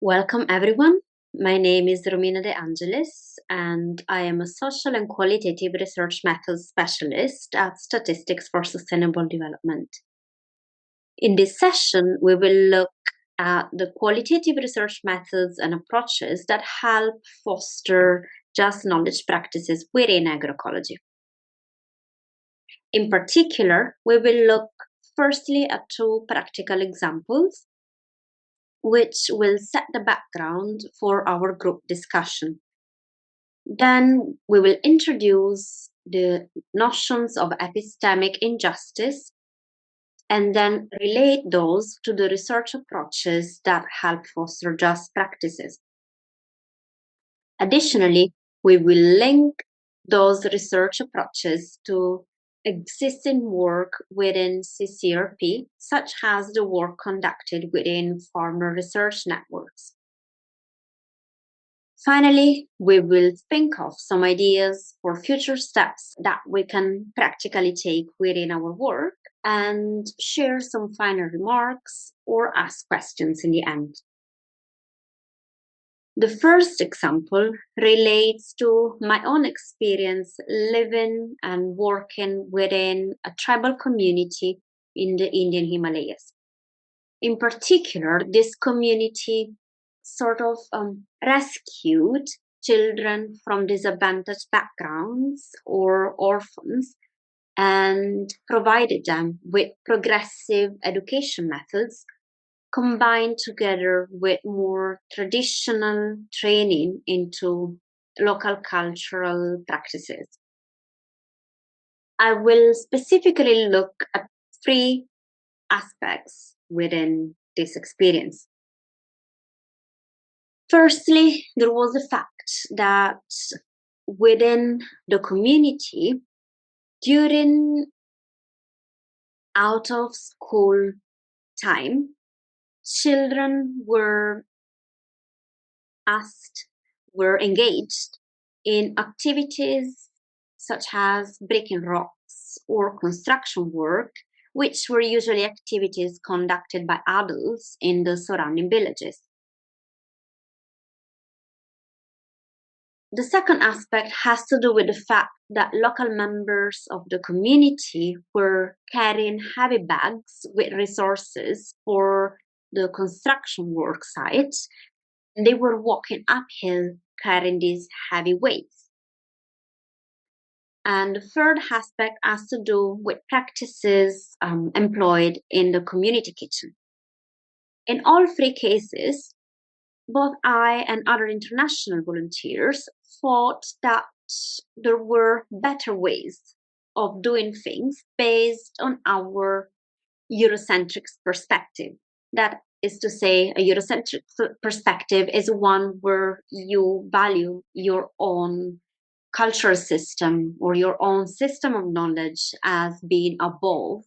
Welcome everyone. My name is Romina de Angelis, and I am a social and qualitative research methods specialist at Statistics for Sustainable Development. In this session, we will look at the qualitative research methods and approaches that help foster just knowledge practices within agroecology. In particular, we will look firstly at two practical examples which will set the background for our group discussion. Then we will introduce the notions of epistemic injustice and then relate those to the research approaches that help foster just practices. Additionally, we will link those research approaches to existing work within CCRP, such as the work conducted within farmer research networks. Finally, we will think of some ideas for future steps that we can practically take within our work and share some final remarks or ask questions in the end. The first example relates to my own experience living and working within a tribal community in the Indian Himalayas. In particular, this community sort of rescued children from disadvantaged backgrounds or orphans and provided them with progressive education methods combined together with more traditional training into local cultural practices. I will specifically look at three aspects within this experience. Firstly, there was the fact that within the community, during out of school time, children were engaged in activities such as breaking rocks or construction work, which were usually activities conducted by adults in the surrounding villages. The second aspect has to do with the fact that local members of the community were carrying heavy bags with resources for the construction work sites. They were walking uphill carrying these heavy weights. And the third aspect has to do with practices employed in the community kitchen. In all three cases, both I and other international volunteers thought that there were better ways of doing things based on our Eurocentric perspective. That is to say, a Eurocentric perspective is one where you value your own cultural system or your own system of knowledge as being above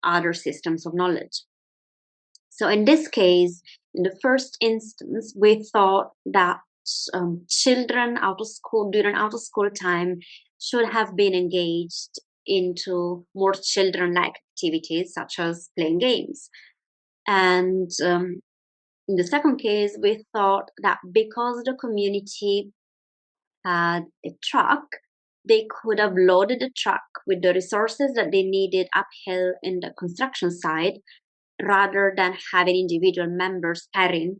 other systems of knowledge. So in this case, in the first instance, we thought that children during out of school time should have been engaged into more children-like activities such as playing games. And in the second case, we thought that because the community had a truck, they could have loaded the truck with the resources that they needed uphill in the construction site, rather than having individual members having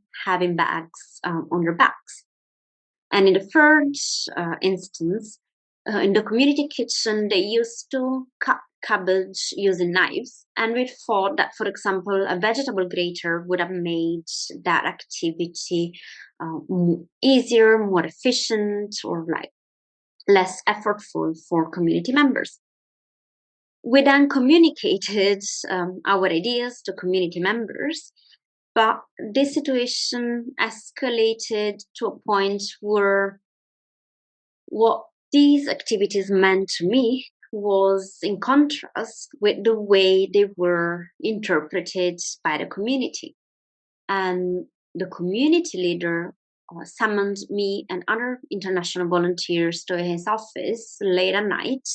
bags on their backs. And in the third instance, in the community kitchen, they used to cut cabbage using knives. And we thought that, for example, a vegetable grater would have made that activity easier, more efficient, or less effortful for community members. We then communicated our ideas to community members, but this situation escalated to a point where what these activities meant to me was in contrast with the way they were interpreted by the community. And the community leader summoned me and other international volunteers to his office late at night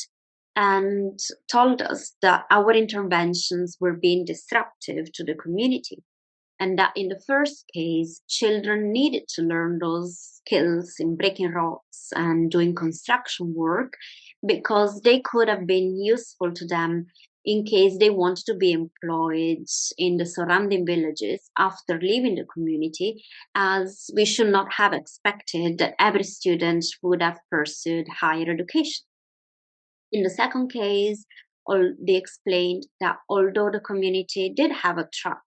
and told us that our interventions were being disruptive to the community and that in the first case, children needed to learn those skills in breaking rocks and doing construction work because they could have been useful to them in case they wanted to be employed in the surrounding villages after leaving the community, as we should not have expected that every student would have pursued higher education. In the second case, they explained that although the community did have a truck,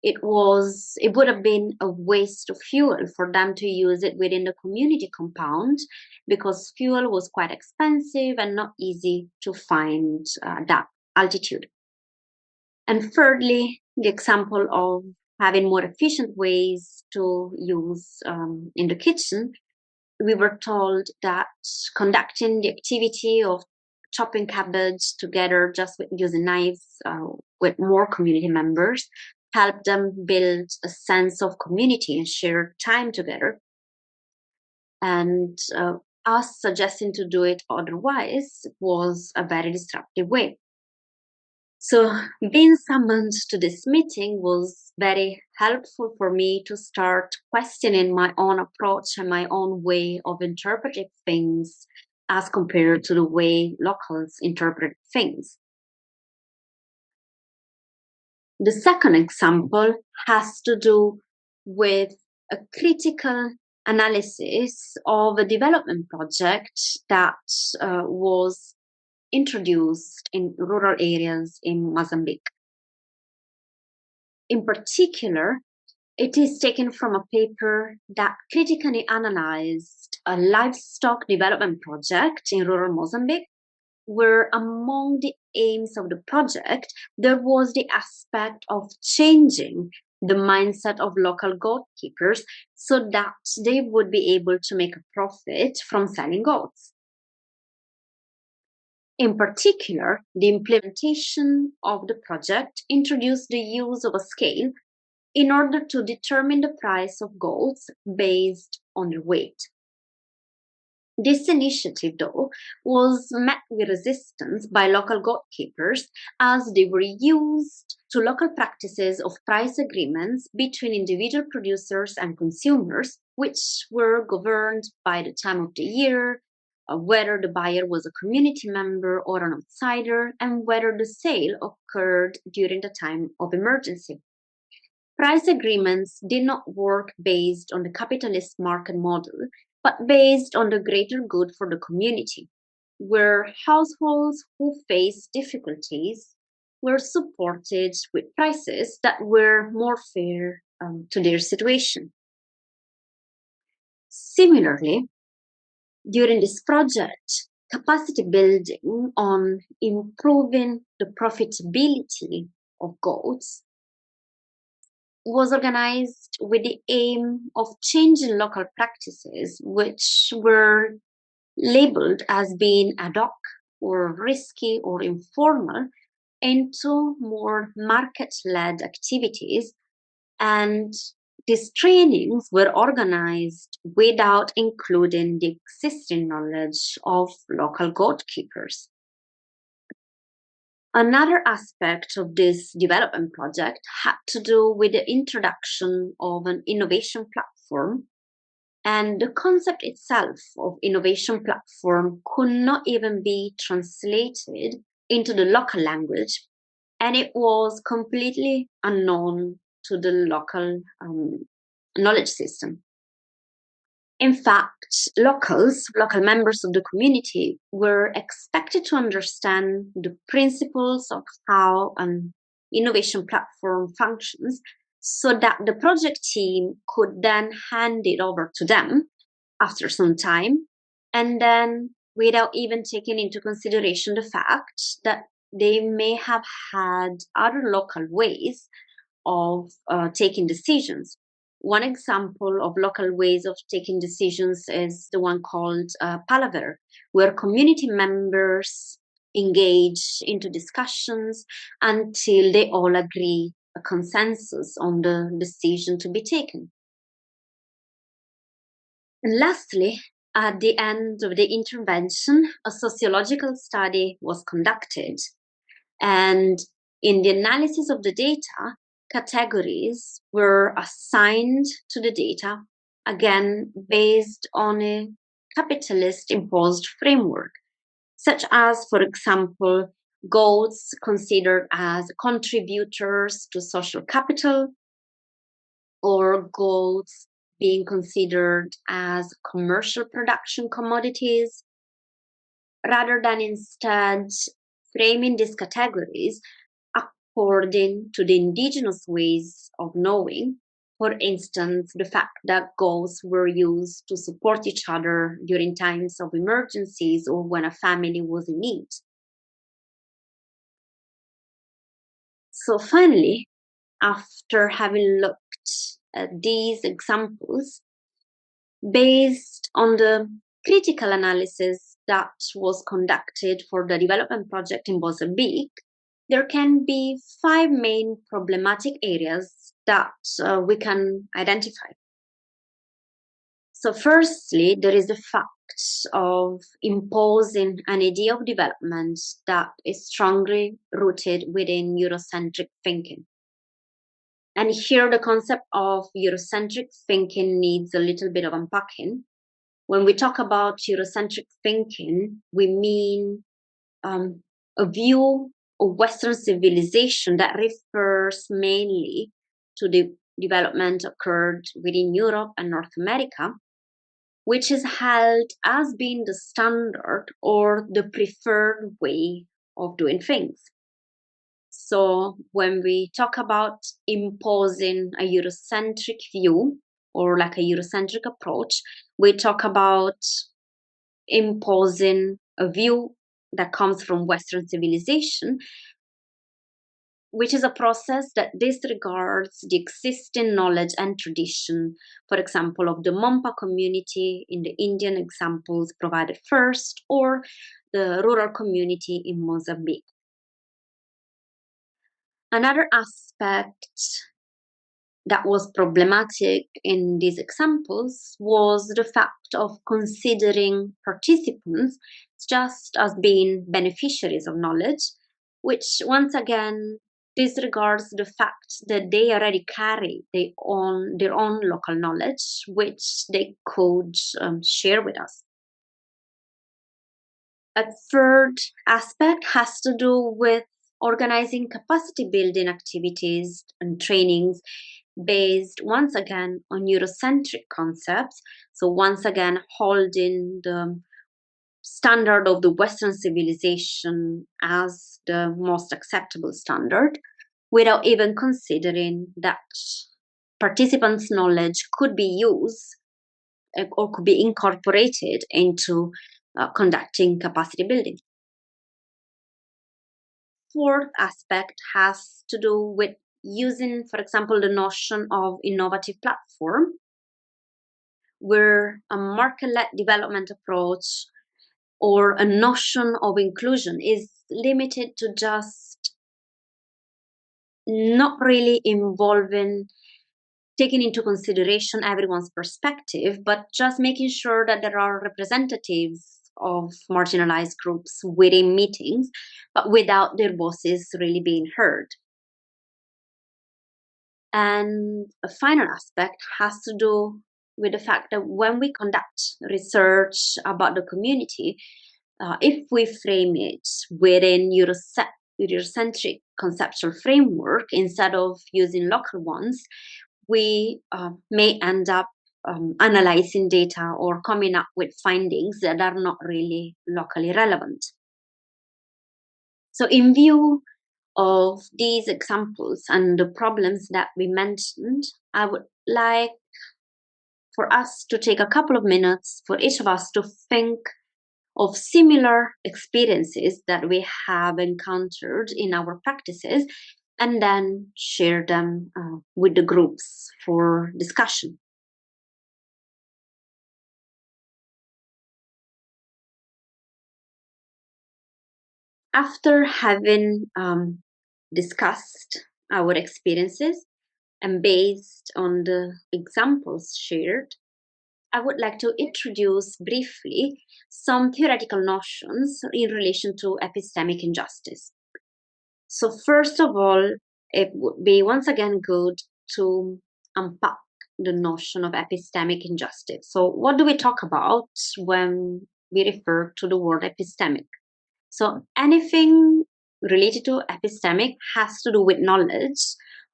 it would have been a waste of fuel for them to use it within the community compound because fuel was quite expensive and not easy to find that altitude. And thirdly, the example of having more efficient ways to use in the kitchen, we were told that conducting the activity of chopping cabbage together just with using knives with more community members helped them build a sense of community and share time together. And us suggesting to do it otherwise was a very disruptive way. So being summoned to this meeting was very helpful for me to start questioning my own approach and my own way of interpreting things as compared to the way locals interpret things. The second example has to do with a critical analysis of a development project that was introduced in rural areas in Mozambique. In particular, it is taken from a paper that critically analyzed a livestock development project in rural Mozambique, where among the aims of the project, there was the aspect of changing the mindset of local goat keepers so that they would be able to make a profit from selling goats. In particular, the implementation of the project introduced the use of a scale in order to determine the price of goats based on their weight. This initiative, though, was met with resistance by local goat keepers as they were used to local practices of price agreements between individual producers and consumers, which were governed by the time of the year, whether the buyer was a community member or an outsider, and whether the sale occurred during the time of emergency. Price agreements did not work based on the capitalist market model, but based on the greater good for the community, where households who faced difficulties were supported with prices that were more fair to their situation. Similarly, during this project, capacity building on improving the profitability of goats was organized with the aim of changing local practices, which were labeled as being ad hoc or risky or informal, into more market-led activities. And these trainings were organized without including the existing knowledge of local goat keepers. Another aspect of this development project had to do with the introduction of an innovation platform, and the concept itself of innovation platform could not even be translated into the local language, and it was completely unknown to the local knowledge system. In fact, local members of the community were expected to understand the principles of how an innovation platform functions so that the project team could then hand it over to them after some time, and then without even taking into consideration the fact that they may have had other local ways of taking decisions. One example of local ways of taking decisions is the one called palaver, where community members engage into discussions until they all agree a consensus on the decision to be taken. And lastly, at the end of the intervention, a sociological study was conducted. And in the analysis of the data, categories were assigned to the data, again based on a capitalist imposed framework, such as, for example, goats considered as contributors to social capital, or goats being considered as commercial production commodities, rather than instead framing these categories according to the indigenous ways of knowing. For instance, the fact that goals were used to support each other during times of emergencies or when a family was in need. So finally, after having looked at these examples, based on the critical analysis that was conducted for the development project in Mozambique, there can be 5 main problematic areas that we can identify. So firstly, there is the fact of imposing an idea of development that is strongly rooted within Eurocentric thinking. And here the concept of Eurocentric thinking needs a little bit of unpacking. When we talk about Eurocentric thinking, we mean a view of Western civilization that refers mainly to the development occurred within Europe and North America, which is held as being the standard or the preferred way of doing things. So when we talk about imposing a Eurocentric view or like a Eurocentric approach, we talk about imposing a view that comes from Western civilization, which is a process that disregards the existing knowledge and tradition, for example, of the Mompa community in the Indian examples provided first, or the rural community in Mozambique. Another aspect that was problematic in these examples was the fact of considering participants just as being beneficiaries of knowledge, which once again disregards the fact that they already carry their own local knowledge, which they could share with us. A third aspect has to do with organizing capacity building activities and trainings based once again on Eurocentric concepts. So once again, holding the standard of the Western civilization as the most acceptable standard, without even considering that participants' knowledge could be used or could be incorporated into conducting capacity building. Fourth aspect has to do with using, for example, the notion of innovative platform, where a market-led development approach or a notion of inclusion is limited to just not really involving taking into consideration everyone's perspective, but just making sure that there are representatives of marginalized groups within meetings, but without their voices really being heard. And a final aspect has to do with the fact that when we conduct research about the community, if we frame it within Eurocentric conceptual framework instead of using local ones, we may end up analyzing data or coming up with findings that are not really locally relevant. So in view of these examples and the problems that we mentioned, I would like for us to take a couple of minutes for each of us to think of similar experiences that we have encountered in our practices, and then share them with the groups for discussion. After having discussed our experiences and based on the examples shared, I would like to introduce briefly some theoretical notions in relation to epistemic injustice. So first of all, it would be once again good to unpack the notion of epistemic injustice. So, what do we talk about when we refer to the word epistemic? So, anything related to epistemic has to do with knowledge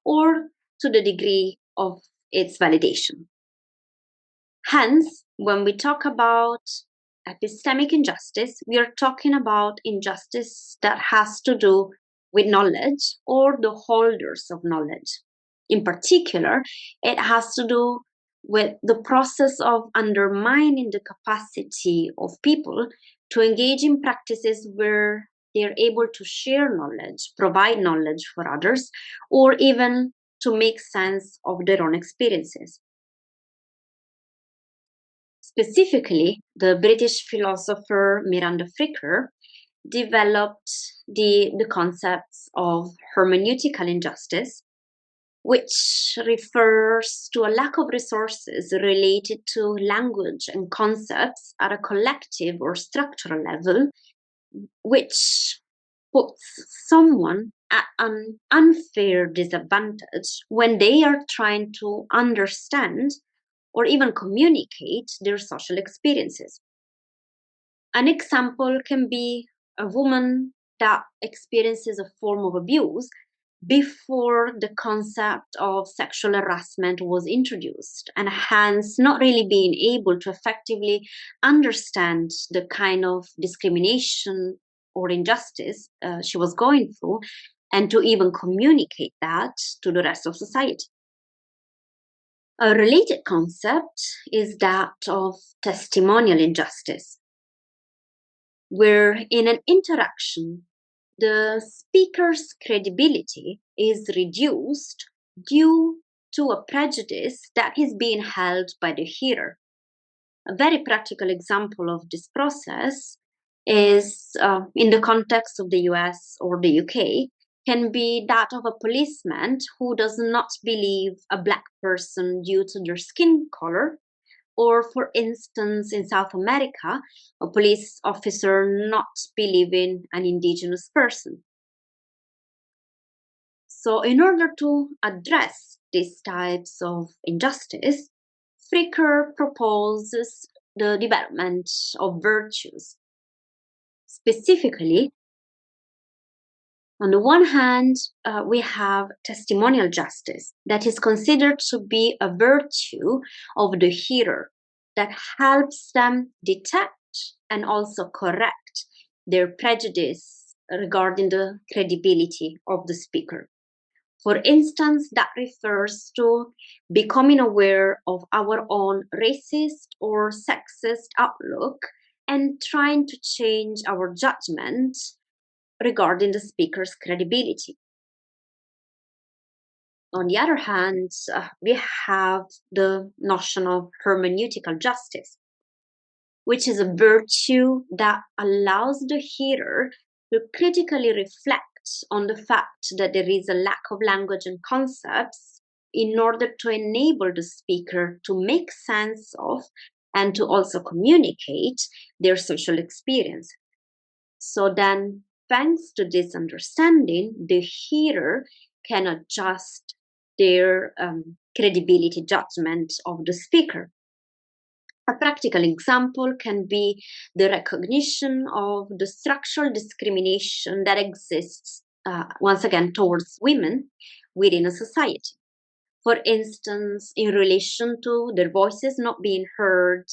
or to the degree of its validation. Hence, when we talk about epistemic injustice, we are talking about injustice that has to do with knowledge or the holders of knowledge. In particular, it has to do with the process of undermining the capacity of people to engage in practices where they are able to share knowledge, provide knowledge for others, or even to make sense of their own experiences. Specifically, the British philosopher Miranda Fricker developed the concepts of hermeneutical injustice, which refers to a lack of resources related to language and concepts at a collective or structural level, which puts someone at an unfair disadvantage when they are trying to understand or even communicate their social experiences. An example can be a woman that experiences a form of abuse before the concept of sexual harassment was introduced, and hence not really being able to effectively understand the kind of discrimination or injustice she was going through, and to even communicate that to the rest of society. A related concept is that of testimonial injustice, where in an interaction, the speaker's credibility is reduced due to a prejudice that is being held by the hearer. A very practical example of this process is in the context of the US or the UK, can be that of a policeman who does not believe a Black person due to their skin color, or, for instance, in South America, a police officer not believing an indigenous person. So, in order to address these types of injustice, Fricker proposes the development of virtues. Specifically, on the one hand, we have testimonial justice that is considered to be a virtue of the hearer that helps them detect and also correct their prejudice regarding the credibility of the speaker. For instance, that refers to becoming aware of our own racist or sexist outlook and trying to change our judgment regarding the speaker's credibility. On the other hand, we have the notion of hermeneutical justice, which is a virtue that allows the hearer to critically reflect on the fact that there is a lack of language and concepts in order to enable the speaker to make sense of and to also communicate their social experience. So then, thanks to this understanding, the hearer can adjust their credibility judgment of the speaker. A practical example can be the recognition of the structural discrimination that exists, once again, towards women within a society. For instance, in relation to their voices not being heard,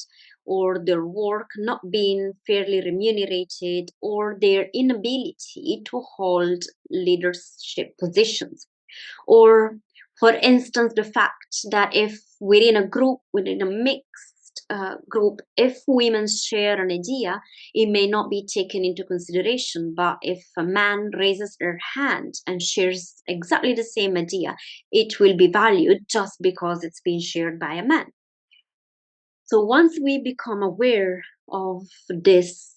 or their work not being fairly remunerated, or their inability to hold leadership positions. Or, for instance, the fact that if within a group, within a mixed group, if women share an idea, it may not be taken into consideration. But if a man raises their hand and shares exactly the same idea, it will be valued just because it's been shared by a man. So once we become aware of this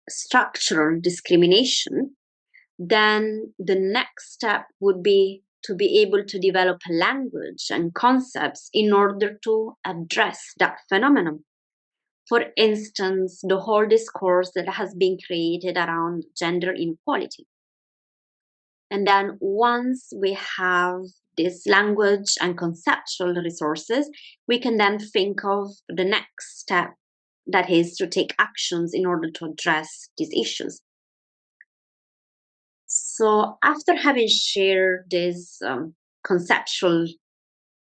structural discrimination, then the next step would be to be able to develop a language and concepts in order to address that phenomenon. For instance, the whole discourse that has been created around gender inequality. And then once we have this language and conceptual resources, we can then think of the next step, that is to take actions in order to address these issues. So after having shared these conceptual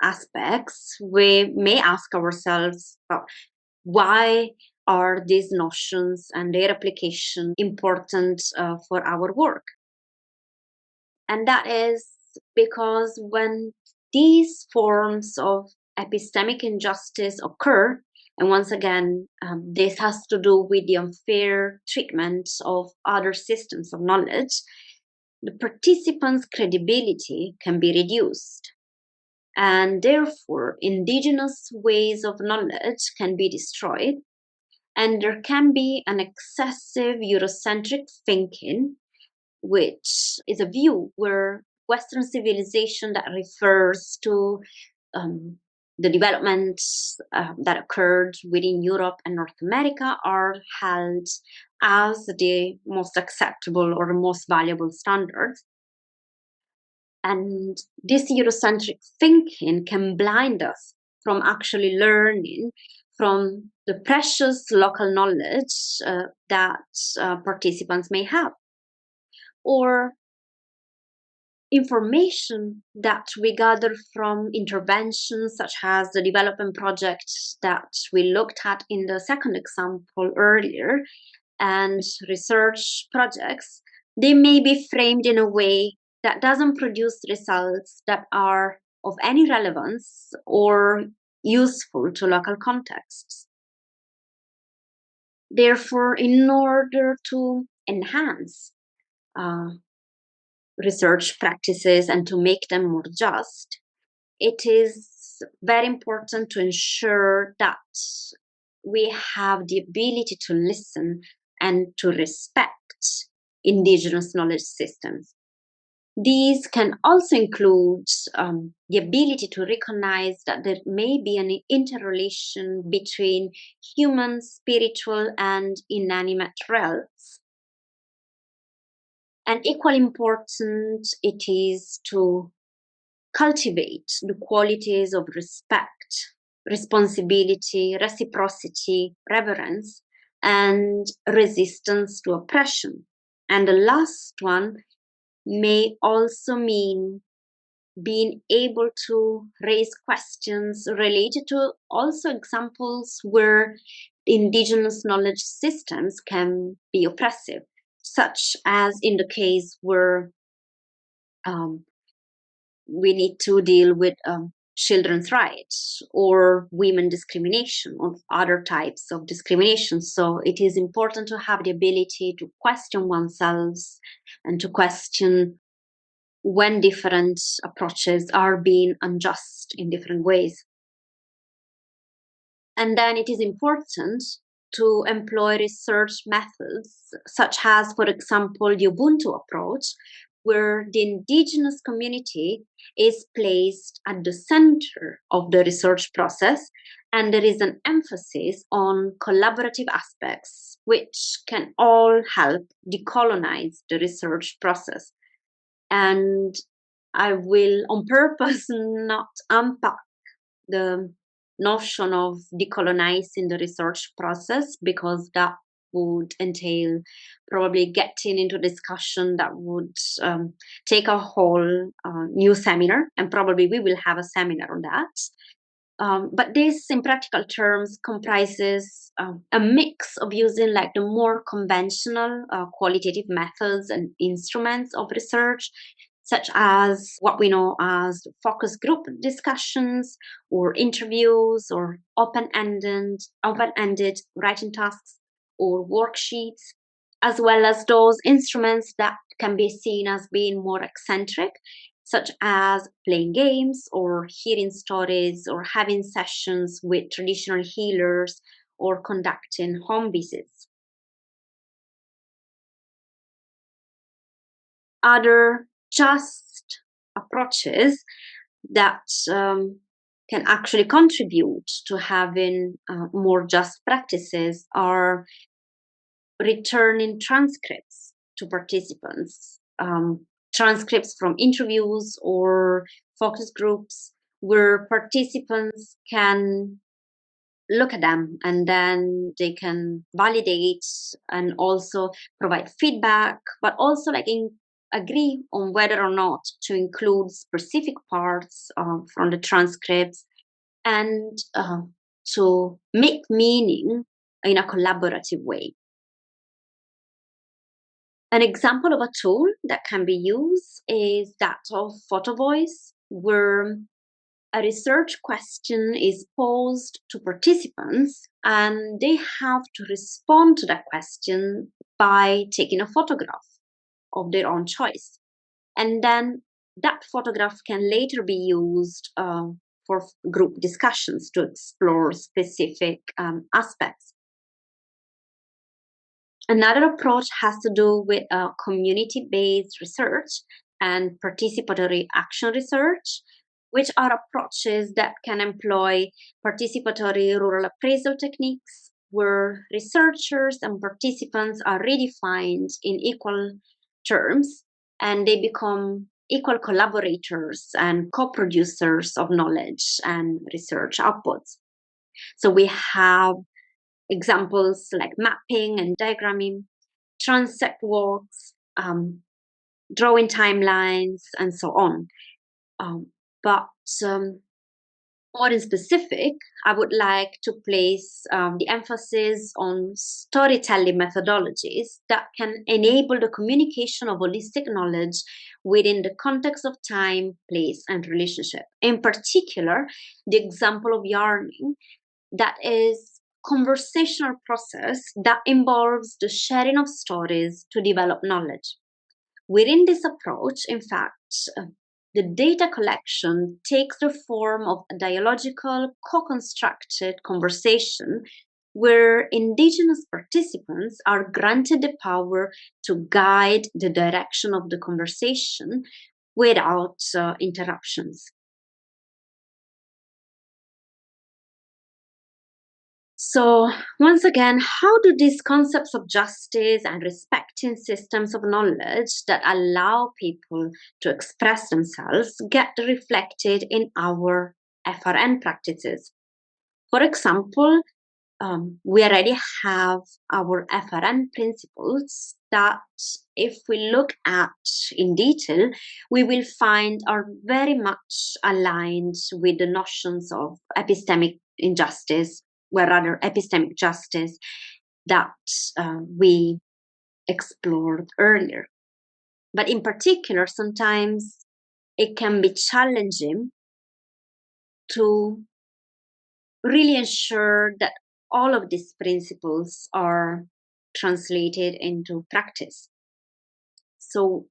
aspects, we may ask ourselves, why are these notions and their application important for our work? And that is because when these forms of epistemic injustice occur, and once again, this has to do with the unfair treatment of other systems of knowledge, the participants' credibility can be reduced. And therefore, indigenous ways of knowledge can be destroyed, and there can be an excessive Eurocentric thinking, which is a view where Western civilization that refers to the developments that occurred within Europe and North America are held as the most acceptable or the most valuable standards. And this Eurocentric thinking can blind us from actually learning from the precious local knowledge that participants may have, or information that we gather from interventions such as the development project that we looked at in the second example earlier, and research projects. They may be framed in a way that doesn't produce results that are of any relevance or useful to local contexts. Therefore, in order to enhance research practices and to make them more just, it is very important to ensure that we have the ability to listen and to respect indigenous knowledge systems. These can also include the ability to recognize that there may be an interrelation between human, spiritual, and inanimate realms. And equally important, it is to cultivate the qualities of respect, responsibility, reciprocity, reverence, and resistance to oppression. And the last one may also mean being able to raise questions related to also examples where indigenous knowledge systems can be oppressive, such as in the case where we need to deal with children's rights or women discrimination or other types of discrimination. So it is important to have the ability to question oneself and to question when different approaches are being unjust in different ways. And then it is important to employ research methods, such as, for example, the Ubuntu approach, where the indigenous community is placed at the center of the research process, and there is an emphasis on collaborative aspects, which can all help decolonize the research process. And I will, on purpose, not unpack the notion of decolonizing the research process, because that would entail probably getting into discussion that would take a whole new seminar, and probably we will have a seminar on that. But this, in practical terms, comprises a mix of using like the more conventional qualitative methods and instruments of research, such as what we know as focus group discussions or interviews or open-ended writing tasks or worksheets, as well as those instruments that can be seen as being more eccentric, such as playing games or hearing stories or having sessions with traditional healers or conducting home visits. Other just approaches that can actually contribute to having more just practices are returning transcripts to participants. transcripts from interviews or focus groups where participants can look at them and then they can validate and also provide feedback, but also agree on whether or not to include specific parts from the transcripts and to make meaning in a collaborative way. An example of a tool that can be used is that of photo voice, where a research question is posed to participants and they have to respond to that question by taking a photograph of their own choice. And then that photograph can later be used for group discussions to explore specific aspects. Another approach has to do with community-based research and participatory action research, which are approaches that can employ participatory rural appraisal techniques, where researchers and participants are redefined in equal terms and they become equal collaborators and co-producers of knowledge and research outputs. So we have examples like mapping and diagramming, transect walks, drawing timelines, and so on. But more in specific, I would like to place the emphasis on storytelling methodologies that can enable the communication of holistic knowledge within the context of time, place, and relationship. In particular, the example of yarning, that is conversational process that involves the sharing of stories to develop knowledge. Within this approach, in fact, the data collection takes the form of a dialogical, co-constructed conversation where indigenous participants are granted the power to guide the direction of the conversation without interruptions. So, once again, how do these concepts of justice and respecting systems of knowledge that allow people to express themselves get reflected in our FRN practices? For example, we already have our FRN principles that, if we look at in detail, we will find are very much aligned with the notions of epistemic injustice, or rather epistemic justice, that we explored earlier. But in particular, sometimes it can be challenging to really ensure that all of these principles are translated into practice. So,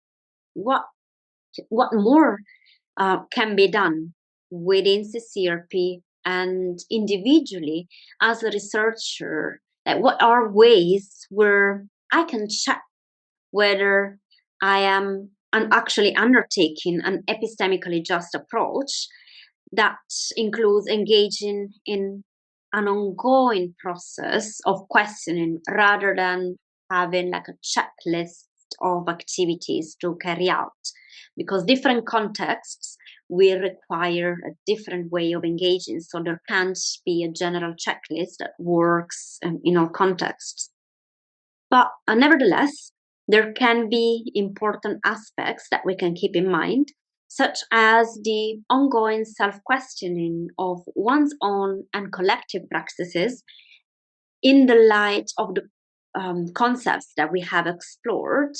what more can be done within CCRP and individually as a researcher? Like, what are ways where I can check whether I am actually undertaking an epistemically just approach that includes engaging in an ongoing process of questioning rather than having like a checklist of activities to carry out, because different contexts will require a different way of engaging, so there can't be a general checklist that works in all contexts. But nevertheless, there can be important aspects that we can keep in mind, such as the ongoing self-questioning of one's own and collective practices in the light of the concepts that we have explored.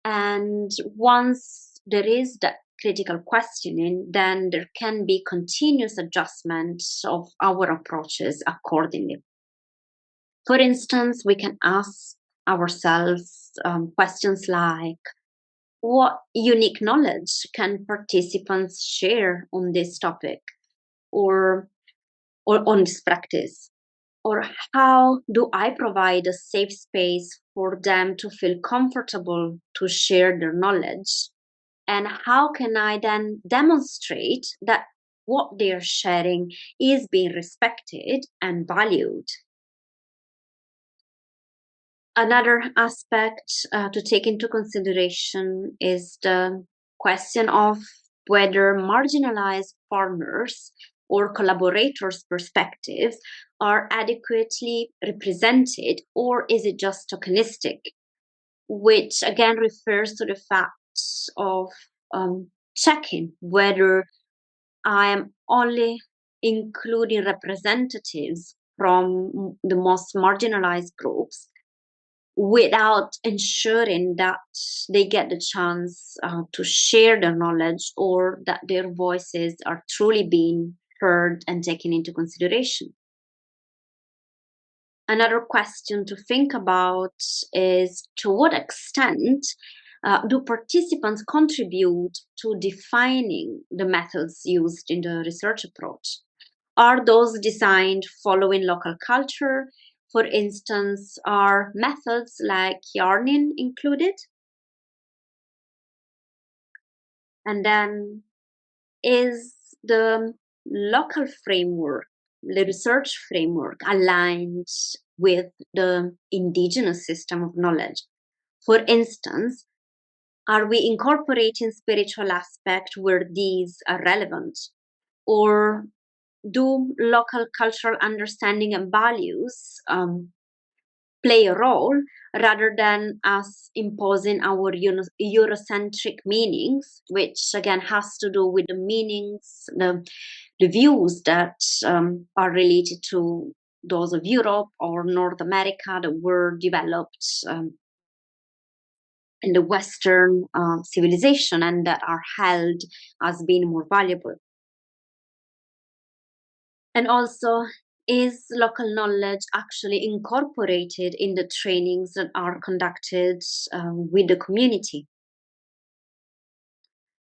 And once there is that critical questioning, then there can be continuous adjustment of our approaches accordingly. For instance, we can ask ourselves questions like, what unique knowledge can participants share on this topic or on this practice? Or how do I provide a safe space for them to feel comfortable to share their knowledge? And how can I then demonstrate that what they are sharing is being respected and valued? Another aspect to take into consideration is the question of whether marginalized farmers or collaborators' perspectives are adequately represented, or is it just tokenistic, which again refers to the fact of checking whether I am only including representatives from the most marginalized groups without ensuring that they get the chance to share their knowledge or that their voices are truly being heard and taken into consideration. Another question to think about is, to what extent do participants contribute to defining the methods used in the research approach? Are those designed following local culture? For instance, are methods like yarning included? And then, is the local framework, the research framework, aligned with the indigenous system of knowledge? For instance, are we incorporating spiritual aspects where these are relevant? Or do local cultural understanding and values play a role rather than us imposing our Eurocentric meanings, which again has to do with the meanings, the views that are related to those of Europe or North America that were developed in the Western civilization and that are held as being more valuable. And also, is local knowledge actually incorporated in the trainings that are conducted with the community?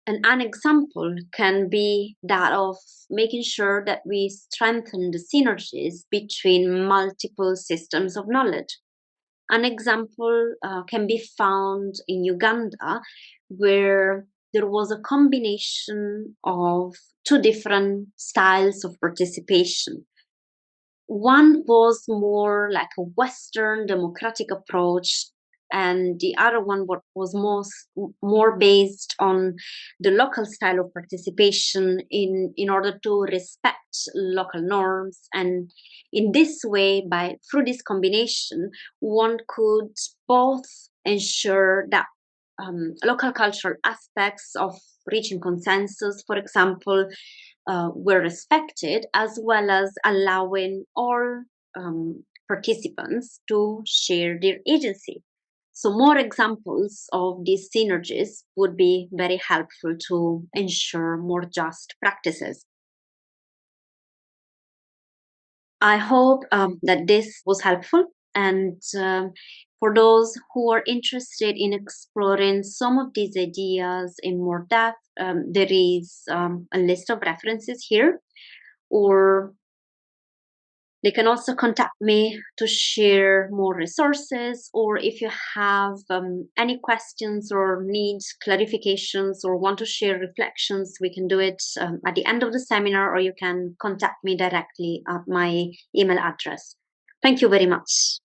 And an example can be that of making sure that we strengthen the synergies between multiple systems of knowledge. An example can be found in Uganda, where there was a combination of two different styles of participation. One was more like a Western democratic approach, and the other one was more based on the local style of participation in order to respect local norms. And in this way, through this combination, one could both ensure that local cultural aspects of reaching consensus, for example, were respected, as well as allowing all participants to share their agency. So more examples of these synergies would be very helpful to ensure more just practices. I hope that this was helpful, and for those who are interested in exploring some of these ideas in more depth, there is a list of references here, or they can also contact me to share more resources, or if you have any questions or need clarifications or want to share reflections, we can do it at the end of the seminar, or you can contact me directly at my email address. Thank you very much.